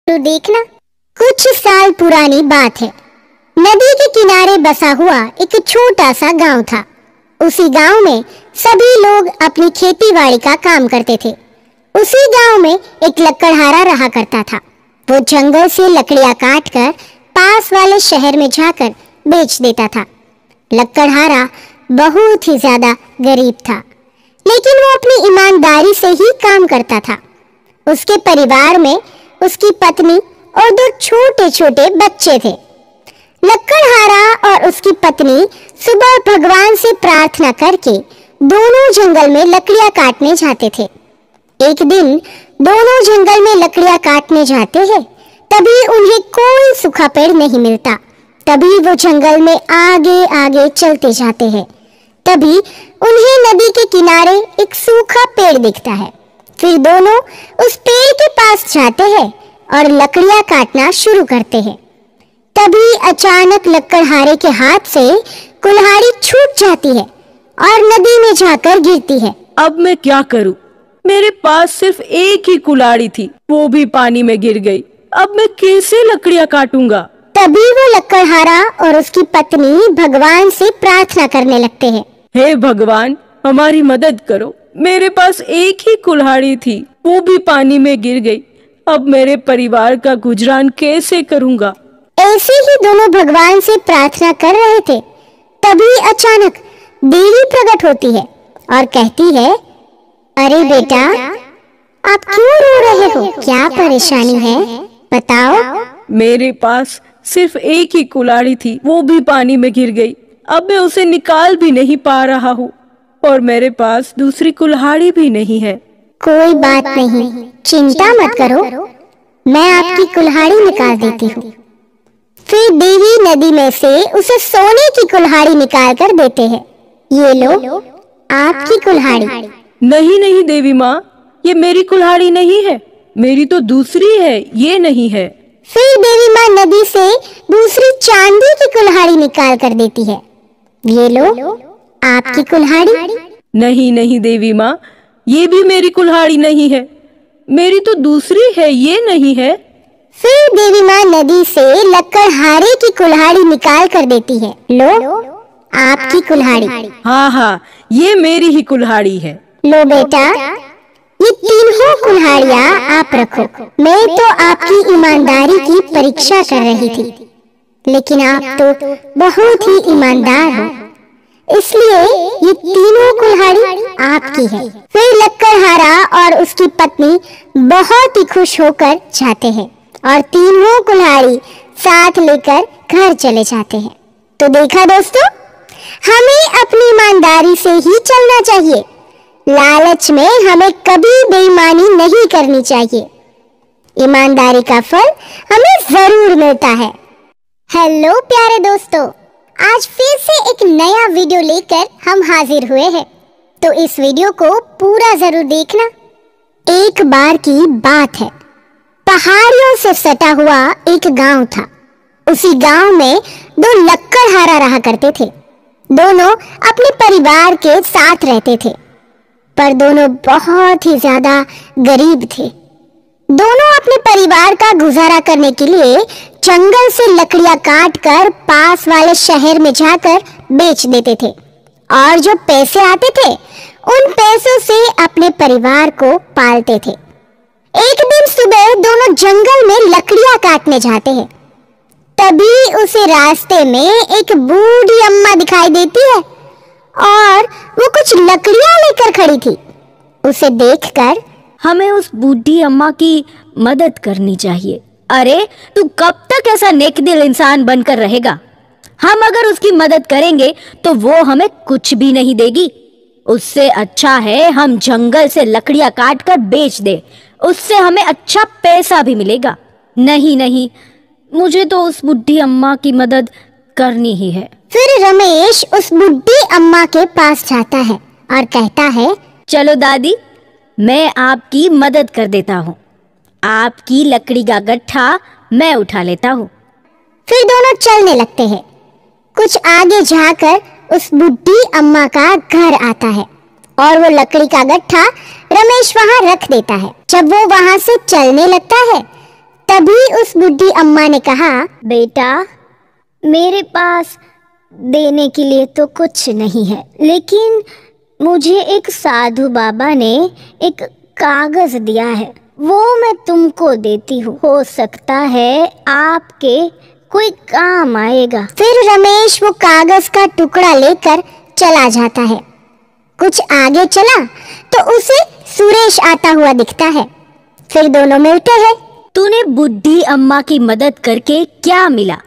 तो देखना, कुछ साल पुरानी बात है। नदी के किनारे बसा हुआ एक छोटा सा गांव था। उसी गांव में सभी लोग अपनी खेतीबाड़ी का काम करते थे। उसी गांव में एक लकड़हारा रहा करता था। वो जंगल से लकड़ियां काटकर पास वाले शहर में जाकर बेच देता था। लकड़हारा बहुत ही ज्यादा गरीब था, लेकिन वो अपनी ईमानदारी से ही काम करता था। उसके परिवार में उसकी पत्नी और 2 छोटे छोटे बच्चे थे। लकड़हारा और उसकी पत्नी सुबह भगवान से प्रार्थना करके दोनों जंगल में लकड़ियां काटने जाते थे। एक दिन दोनों जंगल में लकड़ियां काटने जाते हैं, तभी उन्हें कोई सूखा पेड़ नहीं मिलता। तभी वो जंगल में आगे आगे चलते जाते हैं। तभी उन्हें नदी के किनारे एक सूखा पेड़ दिखता है। फिर दोनों उस पेड़ के पास जाते हैं और लकड़ियां काटना शुरू करते हैं। तभी अचानक लकड़हारे के हाथ से कुल्हाड़ी छूट जाती है और नदी में जाकर गिरती है। अब मैं क्या करूं? मेरे पास सिर्फ एक ही कुल्हाड़ी थी, वो भी पानी में गिर गई। अब मैं कैसे लकड़ियां काटूंगा? तभी वो लकड़हारा और उसकी पत्नी भगवान से प्रार्थना करने लगते हैं। हे भगवान, हमारी मदद करो। मेरे पास एक ही कुल्हाड़ी थी, वो भी पानी में गिर गई। अब मेरे परिवार का गुजरान कैसे करूंगा? ऐसे ही दोनों भगवान से प्रार्थना कर रहे थे। तभी अचानक देवी प्रकट होती है और कहती है, अरे बेटा, आप क्यों रो रहे हो? क्या परेशानी है, बताओ। मेरे पास सिर्फ एक ही कुल्हाड़ी थी, वो भी पानी में गिर गई। अब मैं उसे निकाल भी नहीं पा रहा हूँ और मेरे पास दूसरी कुल्हाड़ी भी नहीं है। कोई बात नहीं, चिंता मत करो, मैं आपकी कुल्हाड़ी निकाल देती हूँ। फिर देवी नदी में से उसे सोने की कुल्हाड़ी निकाल कर देते हैं। ये लो, आपकी कुल्हाड़ी। नहीं नहीं देवी माँ, ये मेरी कुल्हाड़ी नहीं है, मेरी तो दूसरी है, ये नहीं है। फिर देवी माँ नदी से दूसरी चांदी की कुल्हाड़ी निकाल कर देती है। ये लो, आपकी कुल्हाड़ी। नहीं नहीं देवी माँ, ये भी मेरी कुल्हाड़ी नहीं है, मेरी तो दूसरी है, ये नहीं है। फिर देवी माँ नदी से लकड़हारे की कुल्हाड़ी निकाल कर देती है। लो, आपकी कुल्हाड़ी। हाँ हाँ, ये मेरी ही कुल्हाड़ी है। लो बेटा, ये तीनों कुल्हाड़ियाँ आप रखो। मैं तो आपकी ईमानदारी की परीक्षा कर रही थी, लेकिन आप तो बहुत ही ईमानदार हो, इसलिए ये तीनों कुल्हाड़ी आपकी है। फिर लकड़हारा और उसकी पत्नी बहुत ही खुश होकर जाते हैं और तीनों कुल्हाड़ी साथ लेकर घर चले जाते हैं। तो देखा दोस्तों, हमें अपनी ईमानदारी से ही चलना चाहिए। लालच में हमें कभी बेईमानी नहीं करनी चाहिए। ईमानदारी का फल हमें जरूर मिलता है। हेलो प्यारे दोस्तों, आज फिर से एक नया वीडियो लेकर हम हाजिर हुए हैं, तो इस वीडियो को पूरा जरूर देखना। एक बार की बात है, पहाड़ियों से सटा हुआ एक गांव था। उसी गांव में 2 लकड़हारा रहा करते थे। दोनों अपने परिवार के साथ रहते थे, पर दोनों बहुत ही ज्यादा गरीब थे। दोनों अपने परिवार का गुजारा करने के लिए जंगल से लकड़ियां काटकर पास वाले शहर में जाकर बेच देते थे और जो पैसे आते थे उन पैसों से अपने परिवार को पालते थे। एक दिन सुबह दोनों जंगल में लकड़ियां काटने जाते हैं। तभी उसे रास्ते में एक बूढ़ी अम्मा दिखाई देती है और वो कुछ लकड़ियां लेकर खड़ी थी। उसे देखकर हमें उस बूढ़ी अम्मा की मदद करनी चाहिए। अरे तू कब तक ऐसा नेकदिल इंसान बनकर रहेगा? हम अगर उसकी मदद करेंगे तो वो हमें कुछ भी नहीं देगी। उससे अच्छा है हम जंगल से लकड़ियां काट कर बेच दे, उससे हमें अच्छा पैसा भी मिलेगा। नहीं नहीं, मुझे तो उस बुढ़ी अम्मा की मदद करनी ही है। फिर रमेश उस बुढ़ी अम्मा के पास जाता है और कहता है, चलो दादी, मैं आपकी मदद कर देता हूँ। आपकी लकड़ी का गट्ठा मैं उठा लेता हूँ। फिर दोनों चलने लगते हैं। कुछ आगे जाकर उस बुढ़ी अम्मा का घर आता है और वो लकड़ी का गट्ठा रमेश वहाँ रख देता है। जब वो वहाँ से चलने लगता है तभी उस बुढ़ी अम्मा ने कहा, बेटा, मेरे पास देने के लिए तो कुछ नहीं है, लेकिन मुझे एक साधु बाबा ने एक कागज दिया है, वो मैं तुमको देती हूँ। हो सकता है आपके कोई काम आएगा। फिर रमेश वो कागज का टुकड़ा लेकर चला जाता है। कुछ आगे चला तो उसे सुरेश आता हुआ दिखता है। फिर दोनों मिलते हैं। तूने बुढ़ी अम्मा की मदद करके क्या मिला?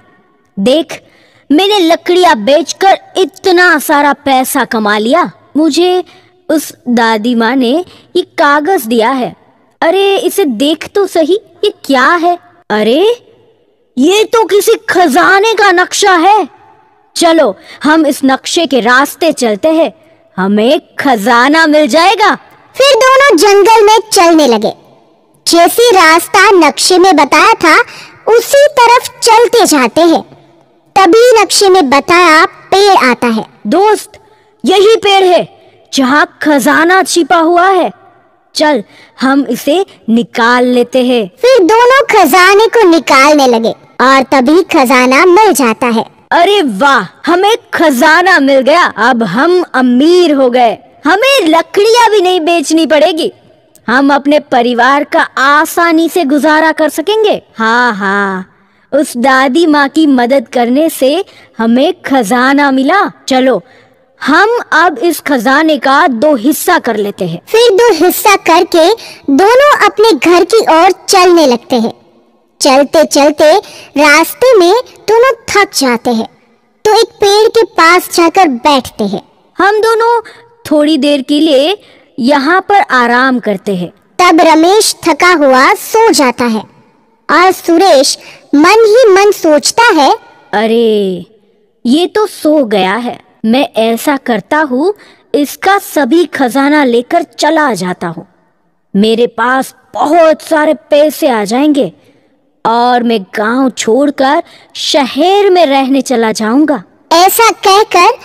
देख, मैंने लकड़ियां बेचकर इतना सारा पैसा कमा लिया। मुझे उस दादी माँ ने ये कागज दिया है। अरे इसे देख तो सही, ये क्या है? अरे ये तो किसी खजाने का नक्शा है। चलो हम इस नक्शे के रास्ते चलते हैं, हमें खजाना मिल जाएगा। फिर दोनों जंगल में चलने लगे। जैसी रास्ता नक्शे में बताया था उसी तरफ चलते जाते हैं। तभी नक्शे में बताया पेड़ आता है। दोस्त, यही पेड़ है जहाँ खजाना छिपा हुआ है। चल हम इसे निकाल लेते हैं। फिर दोनों खजाने को निकालने लगे और तभी खजाना मिल जाता है। अरे वाह, हमें खजाना मिल गया। अब हम अमीर हो गए। हमें लकड़ियां भी नहीं बेचनी पड़ेगी। हम अपने परिवार का आसानी से गुजारा कर सकेंगे। हाँ, उस दादी माँ की मदद करने से हमें खजाना मिला। चलो हम अब इस खजाने का 2 हिस्सा कर लेते हैं। फिर 2 हिस्सा करके दोनों अपने घर की ओर चलने लगते हैं। चलते चलते रास्ते में दोनों थक जाते हैं तो एक पेड़ के पास जाकर बैठते हैं। हम दोनों थोड़ी देर के लिए यहाँ पर आराम करते हैं। तब रमेश थका हुआ सो जाता है और सुरेश मन ही मन सोचता है, अरे ये तो सो गया है। मैं ऐसा करता हूँ, इसका सभी खजाना लेकर चला जाता हूँ। मेरे पास बहुत सारे पैसे आ जाएंगे और मैं गांव छोड़कर शहर में रहने चला जाऊंगा। ऐसा कहकर